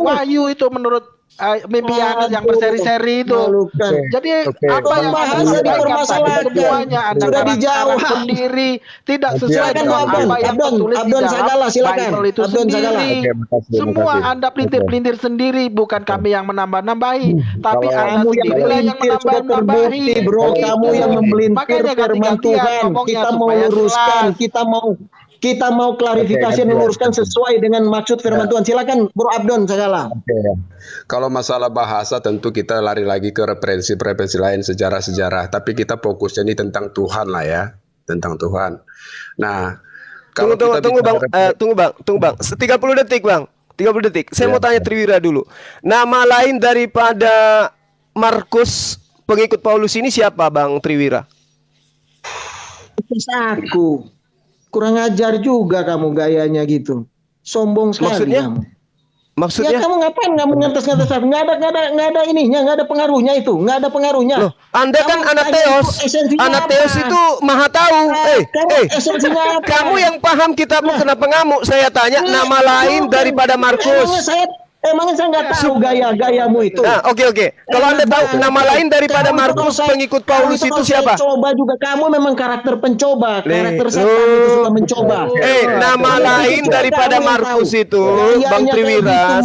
Wahyu itu menurut mimpi yang berseri-seri itu. Jadi apa yang bahasa dipermasalahkan sudah dijawab sendiri tidak sesuai dengan apa yang tertulis di dalam Bible itu sendiri. Semua Anda pelintir-pelintir sendiri, bukan kami yang menambah-nambahi, tapi Anda sendiri yang menambah-nambahi. Bro, kamu yang membelintir firman Tuhan. Kita mau luruskan, kita mau klarifikasi meluruskan sesuai dengan maksud firman Tuhan. Silakan Bro Abdon segala. Kalau masalah bahasa tentu kita lari lagi ke referensi lain, sejarah-sejarah. Tapi kita fokusnya ini tentang Tuhan lah ya, tentang Tuhan. Nah, kalau tunggu bang, 30 detik bang, 30 detik. Saya mau tanya Triwira dulu. Nama lain daripada Markus pengikut Paulus ini siapa bang Triwira? Aku. Kurang ajar juga kamu gayanya gitu. Sombong sekali. Maksudnya? Ya kamu ngapain kamu ngantes-ngantes? Nggak ada ininya, nggak ada pengaruhnya itu, nggak ada pengaruhnya. Loh, Anda kan anak Theos. Anak Theos itu maha tahu. Kamu yang paham kitabmu kenapa ngamuk? Saya tanya nama lain daripada Markus. Emangnya saya nggak tahu gaya-gayamu itu. Nah, oke. Kalau Anda tahu nama lain daripada Markus pengikut Paulus itu siapa? Coba juga kamu memang karakter pencoba, karakter setan itu suka mencoba. Nama lain daripada Markus itu, Bang Triwira,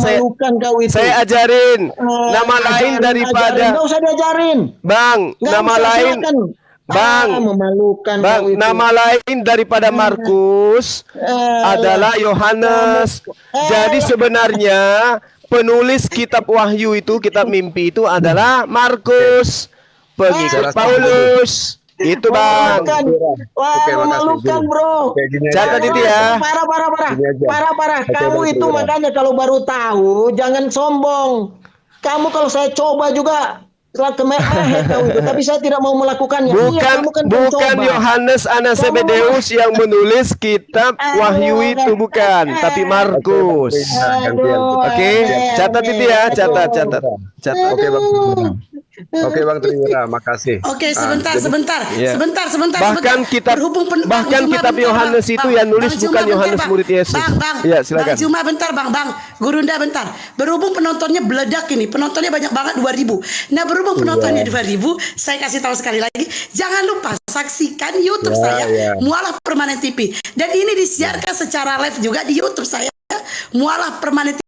saya ajarin. Nama lain daripada. Nggak usah diajarin. Bang, nama lain. Bang, memalukan. Bang, nama lain daripada Markus adalah Yohanes. Jadi sebenarnya penulis kitab Wahyu itu, kitab mimpi itu adalah Markus, pengikut Paulus. Itu bang. Wah, memalukan bro. Catat itu ya. Parah. Kamu itu makanya kalau baru tahu jangan sombong. Kamu kalau saya coba juga tapi saya tidak mau melakukannya. Bukan Yohanes anak Zebedeus yang menulis kitab Wahyu itu, bukan, tapi Markus. Oke, catat itu ya, catat. Oke bang. Oke bang Triwira, makasih. Oke, sebentar. Bahkan kitab Yohanes itu yang nulis bukan Yohanes murid Yesus. Iya, silakan. Bang Cuma bentar, Bang. Gurunda bentar. Berhubung penontonnya beledak ini, penontonnya banyak banget 2000. Nah, berhubung penontonnya 2000, saya kasih tahu sekali lagi, jangan lupa saksikan YouTube saya, Mualah Permanen TV. Dan ini disiarkan secara live juga di YouTube saya, Mualah Permanen TV.